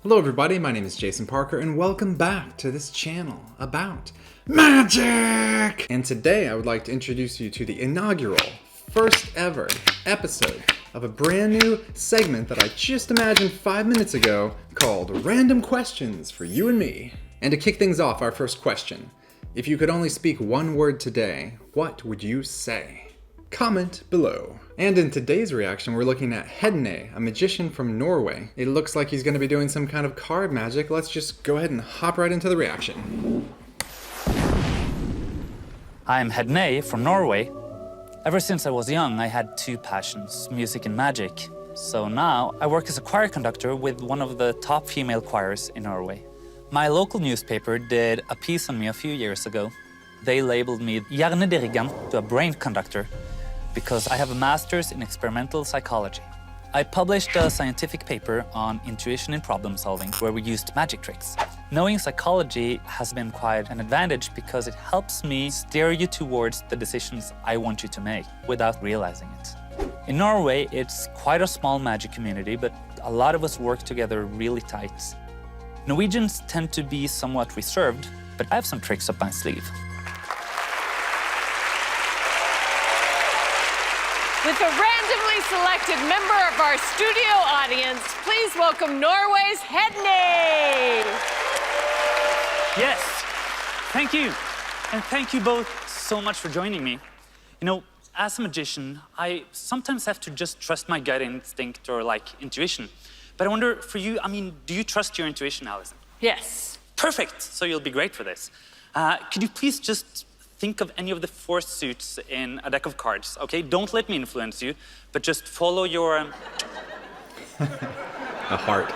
Hello everybody, my name is Jason Parker and welcome back to this channel about magic! And today I would like to introduce you to the inaugural, first ever episode of a brand new segment that I just imagined 5 minutes ago called Random Questions for You and Me. And to kick things off, our first question. If you could only speak one word today, what would you say? Comment below. And in today's reaction, we're looking at Hedne, a magician from Norway. It looks like he's going to be doing some kind of card magic. Let's just go ahead and hop right into the reaction. I'm Hedne from Norway. Ever since I was young, I had two passions, music and magic. So now I work as a choir conductor with one of the top female choirs in Norway. My local newspaper did a piece on me a few years ago. They labeled me hjernedirigent, a brain conductor, because I have a master's in experimental psychology. I published a scientific paper on intuition in problem solving where we used magic tricks. Knowing psychology has been quite an advantage because it helps me steer you towards the decisions I want you to make without realizing it. In Norway, it's quite a small magic community, but a lot of us work together really tight. Norwegians tend to be somewhat reserved, but I have some tricks up my sleeve. With a randomly selected member of our studio audience, please welcome Norway's Hedne. Yes, thank you. And thank you both so much for joining me. You know, as a magician, I sometimes have to just trust my gut instinct or intuition. But I wonder, for you, do you trust your intuition, Alison? Yes. Perfect, so you'll be great for this. Could you please just think of any of the 4 suits in a deck of cards, okay? Don't let me influence you, but just follow your... A heart.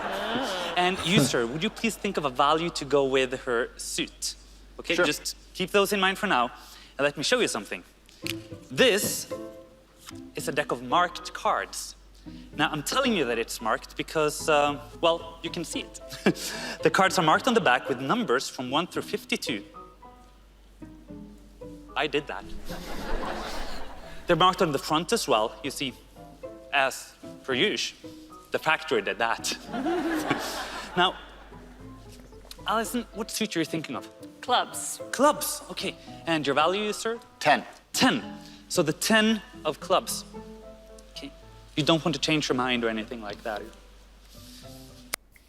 And you, sir, would you please think of a value to go with her suit? Okay, Sure. Just keep those in mind for now, and let me show you something. This is a deck of marked cards. Now, I'm telling you that it's marked because, well, you can see it. The cards are marked on the back with numbers from 1 through 52. I did that. They're marked on the front as well, you see, as per usual. The factory did that. Now, Alison, what suit are you thinking of? Clubs. Clubs, okay. And your value, sir? 10. 10. So the 10 of clubs. Okay. You don't want to change your mind or anything like that.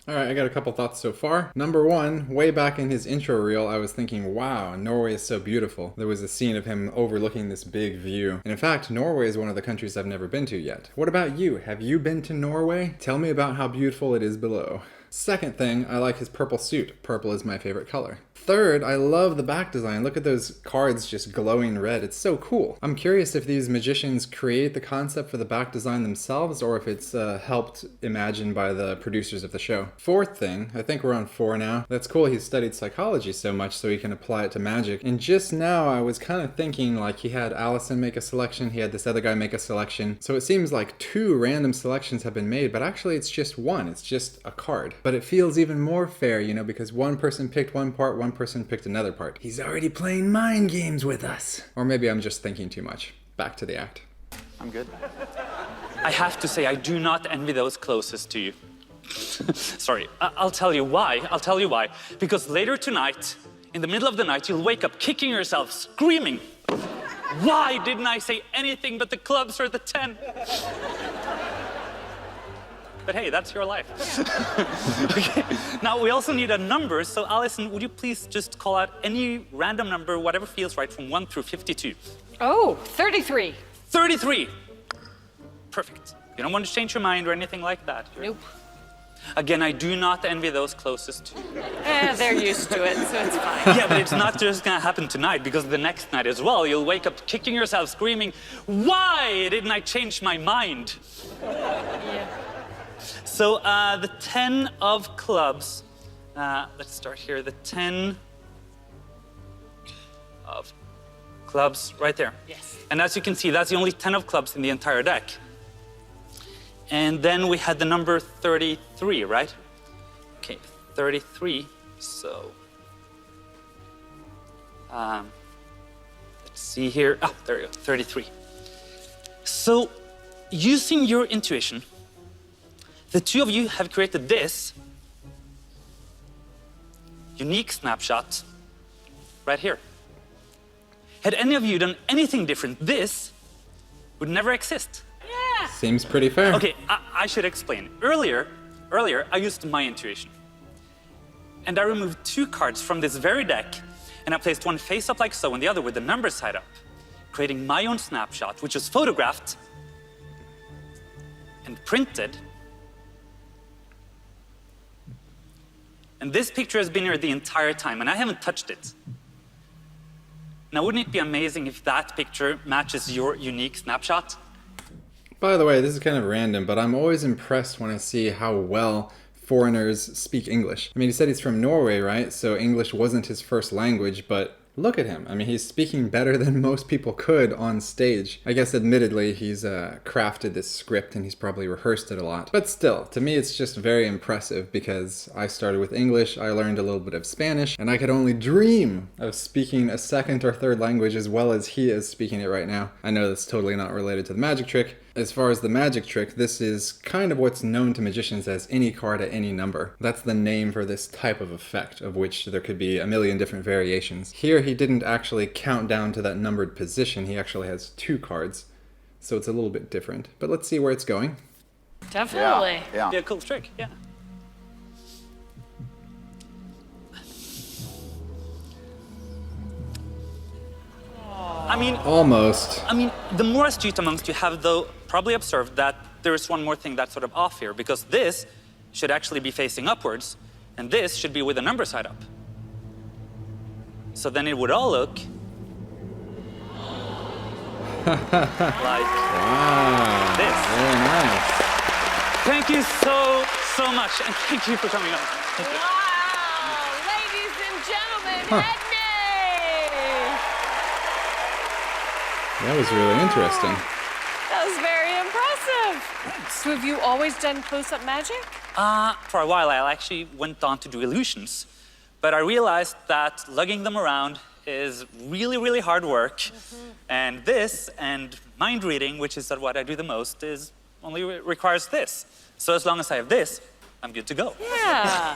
All right, I got a couple thoughts so far. Number one, way back in his intro reel, I was thinking, wow, Norway is so beautiful. There was a scene of him overlooking this big view. And in fact, Norway is one of the countries I've never been to yet. What about you? Have you been to Norway? Tell me about how beautiful it is below. Second thing, I like his purple suit. Purple is my favorite color. Third, I love the back design. Look at those cards just glowing red. It's so cool. I'm curious if these magicians create the concept for the back design themselves or if it's helped imagined by the producers of the show. Fourth thing, I think we're on 4 now. That's cool he's studied psychology so much so he can apply it to magic. And just now I was kind of thinking like he had Alison make a selection, he had this other guy make a selection. So it seems like 2 random selections have been made, but actually it's just 1. It's just a card. But it feels even more fair, you know, because one person picked one part, one person picked another part. He's already playing mind games with us. Or maybe I'm just thinking too much. Back to the act. I'm good. I have to say, I do not envy those closest to you. Sorry, I'll tell you why. I'll tell you why. Because later tonight, in the middle of the night, you'll wake up kicking yourself, screaming. Why didn't I say anything but the clubs or the 10? But hey, that's your life. Okay. Now, we also need a number, so Alison, would you please just call out any random number, whatever feels right, from 1 through 52? Oh, 33. 33! Perfect. You don't want to change your mind or anything like that? Nope. Again, I do not envy those closest to you. They're used to it, so it's fine. Yeah, but it's not just gonna happen tonight, because the next night as well, you'll wake up kicking yourself, screaming, why didn't I change my mind? Yeah. So the 10 of clubs, let's start here. The 10 of clubs right there. Yes. And as you can see, that's the only 10 of clubs in the entire deck. And then we had the number 33, right? Okay, 33, so... let's see here. Oh, there you go, 33. So, using your intuition, the two of you have created this unique snapshot right here. Had any of you done anything different, this would never exist. Yeah. Seems pretty fair. Okay, I should explain. Earlier, I used my intuition. And I removed 2 cards from this very deck, and I placed one face up like so and the other with the numbers side up, creating my own snapshot, which was photographed and printed. And this picture has been here the entire time, and I haven't touched it. Now, wouldn't it be amazing if that picture matches your unique snapshot? By the way, this is kind of random, but I'm always impressed when I see how well foreigners speak English. I mean, he said he's from Norway, right? So English wasn't his first language, but look at him. I mean, he's speaking better than most people could on stage. I guess admittedly, he's crafted this script and he's probably rehearsed it a lot. But still, to me, it's just very impressive because I started with English, I learned a little bit of Spanish, and I could only dream of speaking a second or third language as well as he is speaking it right now. I know that's totally not related to the magic trick. As far as the magic trick, this is kind of what's known to magicians as any card at any number. That's the name for this type of effect, of which there could be a million different variations. Here, he didn't actually count down to that numbered position. He actually has 2 cards, so it's a little bit different. But let's see where it's going. Definitely. Yeah. Yeah, cool trick, yeah. I mean, Almost. the more astute amongst you have, though, probably observed that there is one more thing that's sort of off here, because this should actually be facing upwards, and this should be with the number side up. So then it would all look like Wow. this. Very nice. Thank you so much, and thank you for coming on. Thank you. Wow, ladies and gentlemen, Hedne! That was really interesting. That was very impressive. So have you always done close-up magic? For a while, I actually went on to do illusions, but I realized that lugging them around is really, really hard work. And this, and mind reading, which is what I do the most, is only requires this. So as long as I have this, I'm good to go. Yeah.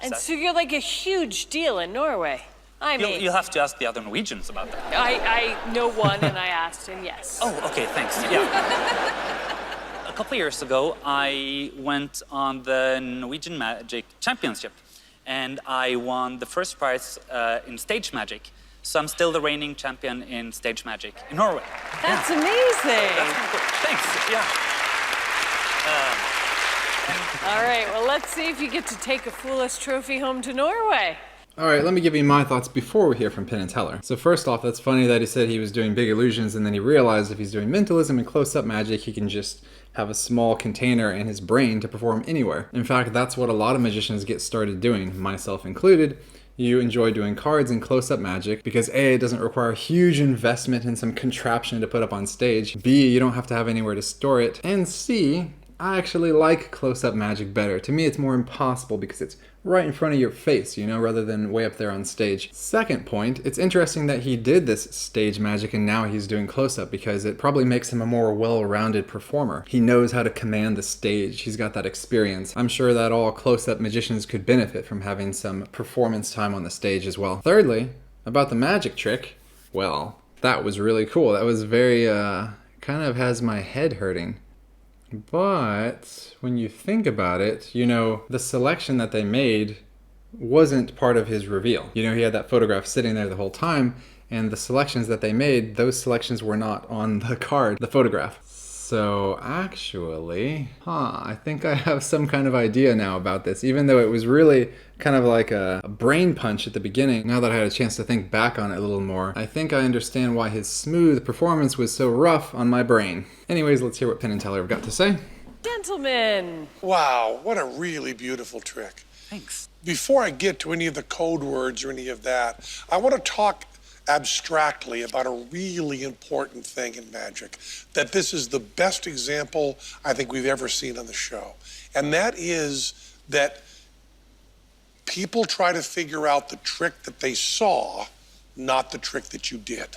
And so you're like a huge deal in Norway. I mean, You'll have to ask the other Norwegians about that. I know one, and I asked, and yes. Oh, okay, thanks. Yeah. A couple of years ago, I went on the Norwegian Magic Championship, and I won the first prize in stage magic. So I'm still the reigning champion in stage magic in Norway. That's amazing. That's kind of cool. Thanks. Yeah. All right, well, let's see if you get to take a Fool Us trophy home to Norway. Alright, let me give you my thoughts before we hear from Penn and Teller. So first off, that's funny that he said he was doing big illusions and then he realized if he's doing mentalism and close-up magic, he can just have a small container in his brain to perform anywhere. In fact, that's what a lot of magicians get started doing, myself included. You enjoy doing cards and close-up magic because A, it doesn't require a huge investment in some contraption to put up on stage. B, you don't have to have anywhere to store it. And C, I actually like close-up magic better. To me, it's more impossible because it's right in front of your face, you know, rather than way up there on stage. Second point, it's interesting that he did this stage magic and now he's doing close-up because it probably makes him a more well-rounded performer. He knows how to command the stage. He's got that experience. I'm sure that all close-up magicians could benefit from having some performance time on the stage as well. Thirdly, about the magic trick, well, that was really cool. That was very, kind of has my head hurting. But when you think about it, you know, the selection that they made wasn't part of his reveal. You know, he had that photograph sitting there the whole time, and the selections that they made, those selections were not on the card, the photograph. So actually, I think I have some kind of idea now about this, even though it was really kind of like a brain punch at the beginning. Now that I had a chance to think back on it a little more, I think I understand why his smooth performance was so rough on my brain. Anyways, let's hear what Penn and Teller have got to say. Gentlemen. Wow, what a really beautiful trick. Thanks. Before I get to any of the code words or any of that, I want to talk abstractly about a really important thing in magic, that this is the best example I think we've ever seen on the show. And that is that people try to figure out the trick that they saw, not the trick that you did.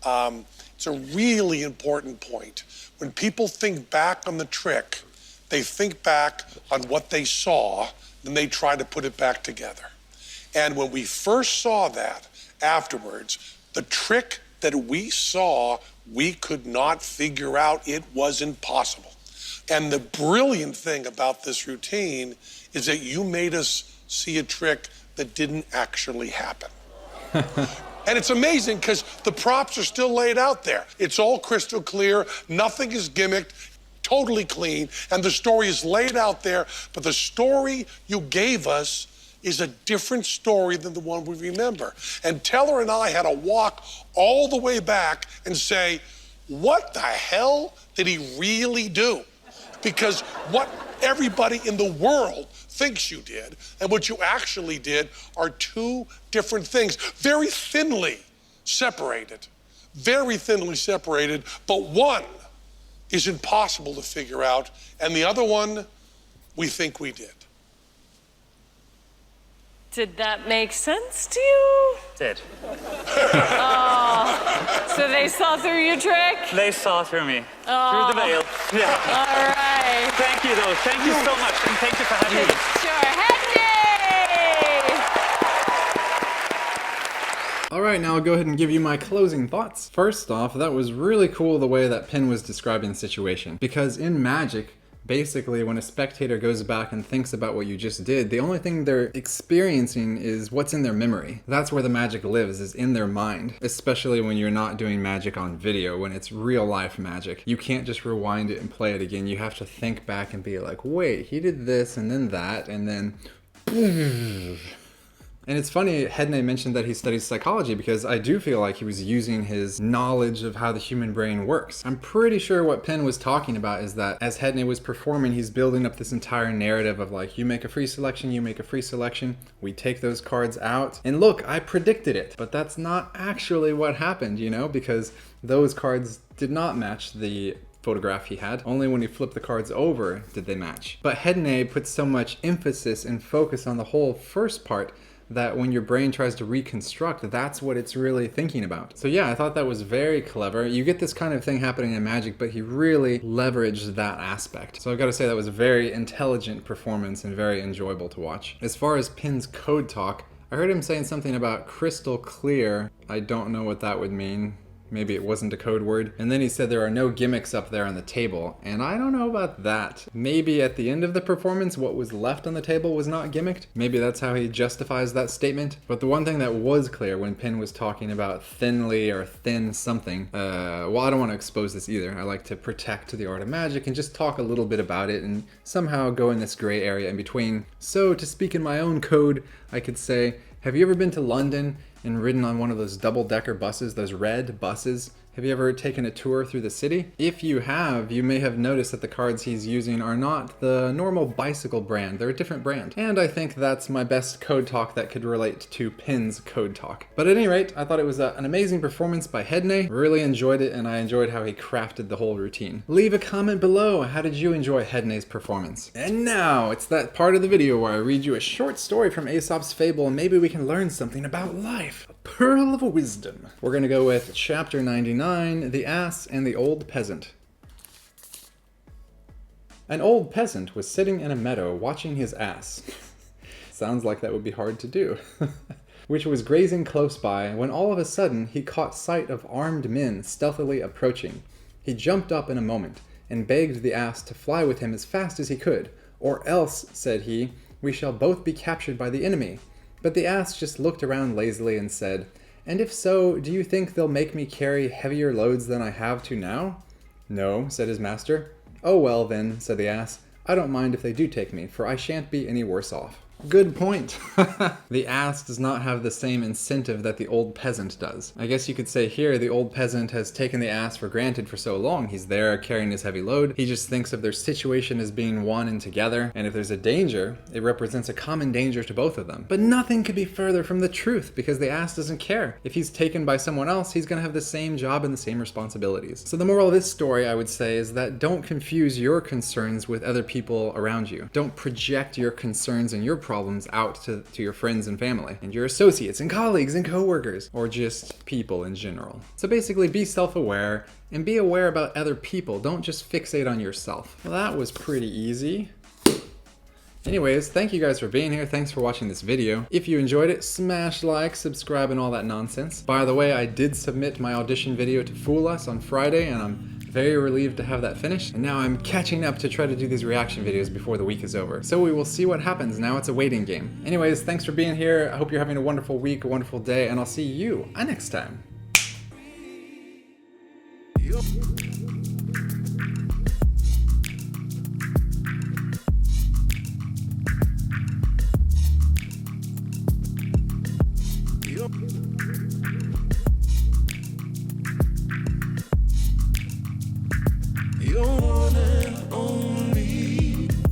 It's a really important point. When people think back on the trick, they think back on what they saw, then they try to put it back together. And when we first saw that afterwards, the trick that we saw, we could not figure out. It was impossible. And the brilliant thing about this routine is that you made us see a trick that didn't actually happen. And it's amazing because the props are still laid out there. It's all crystal clear, nothing is gimmicked, totally clean, and the story is laid out there, but the story you gave us is a different story than the one we remember. And Teller and I had to walk all the way back and say, what the hell did he really do? Because what everybody in the world thinks you did and what you actually did are two different things, very thinly separated, but one is impossible to figure out, and the other one we think we did. Did that make sense to you? Did. Oh, so they saw through your trick? They saw through me. Oh. Through the veil. Yeah. All right. Thank you, though. Thank you so much, and thank you for having me. Sure. Hedne! All right, now I'll go ahead and give you my closing thoughts. First off, that was really cool the way that Penn was describing the situation, because in Magic, basically, when a spectator goes back and thinks about what you just did, the only thing they're experiencing is what's in their memory. That's where the magic lives, is in their mind. Especially when you're not doing magic on video, when it's real life magic. You can't just rewind it and play it again. You have to think back and be like, wait, he did this and then that, and then... And it's funny, Hedne mentioned that he studies psychology, because I do feel like he was using his knowledge of how the human brain works. I'm pretty sure what Penn was talking about is that as Hedne was performing, he's building up this entire narrative of like, you make a free selection, you make a free selection, we take those cards out, and look, I predicted it. But that's not actually what happened, you know, because those cards did not match the photograph he had. Only when he flipped the cards over did they match. But Hedne puts so much emphasis and focus on the whole first part that when your brain tries to reconstruct, that's what it's really thinking about. So yeah, I thought that was very clever. You get this kind of thing happening in Magic, but he really leveraged that aspect. So I've got to say that was a very intelligent performance and very enjoyable to watch. As far as Penn's code talk, I heard him saying something about crystal clear. I don't know what that would mean. Maybe it wasn't a code word. And then he said there are no gimmicks up there on the table. And I don't know about that. Maybe at the end of the performance, what was left on the table was not gimmicked. Maybe that's how he justifies that statement. But the one thing that was clear when Penn was talking about thinly or thin something, well, I don't want to expose this either. I like to protect the art of magic and just talk a little bit about it and somehow go in this gray area in between. So to speak in my own code, I could say, have you ever been to London and ridden on one of those double-decker buses, those red buses? Have you ever taken a tour through the city? If you have, you may have noticed that the cards he's using are not the normal bicycle brand. They're a different brand. And I think that's my best code talk that could relate to Penn's code talk. But at any rate, I thought it was an amazing performance by Hedne. Really enjoyed it, and I enjoyed how he crafted the whole routine. Leave a comment below. How did you enjoy Hedne's performance? And now, it's that part of the video where I read you a short story from Aesop's fable, and maybe we can learn something about life. A pearl of wisdom. We're gonna go with chapter 99. The Ass and the Old Peasant. An old peasant was sitting in a meadow watching his ass. Sounds like that would be hard to do. Which was grazing close by, when all of a sudden he caught sight of armed men stealthily approaching. He jumped up in a moment and begged the ass to fly with him as fast as he could, or else, said he, we shall both be captured by the enemy. But the ass just looked around lazily and said, and if so, do you think they'll make me carry heavier loads than I have to now? No, said his master. Oh well then, said the ass, I don't mind if they do take me, for I shan't be any worse off. Good point. The ass does not have the same incentive that the old peasant does. I guess you could say here the old peasant has taken the ass for granted for so long. He's there carrying his heavy load. He just thinks of their situation as being one and together. And if there's a danger, it represents a common danger to both of them. But nothing could be further from the truth, because the ass doesn't care. If he's taken by someone else, he's going to have the same job and the same responsibilities. So the moral of this story, I would say, is that don't confuse your concerns with other people around you. Don't project your concerns and your problems out to your friends and family and your associates and colleagues and coworkers, or just people in general. So basically, be self-aware and be aware about other people. Don't just fixate on yourself. Well, that was pretty easy. Anyways, thank you guys for being here. Thanks for watching this video. If you enjoyed it, smash like, subscribe, and all that nonsense. By the way, I did submit my audition video to Fool Us on Friday, and I'm very relieved to have that finished. And now I'm catching up to try to do these reaction videos before the week is over. So we will see what happens. Now it's a waiting game. Anyways, thanks for being here. I hope you're having a wonderful week, a wonderful day, and I'll see you next time.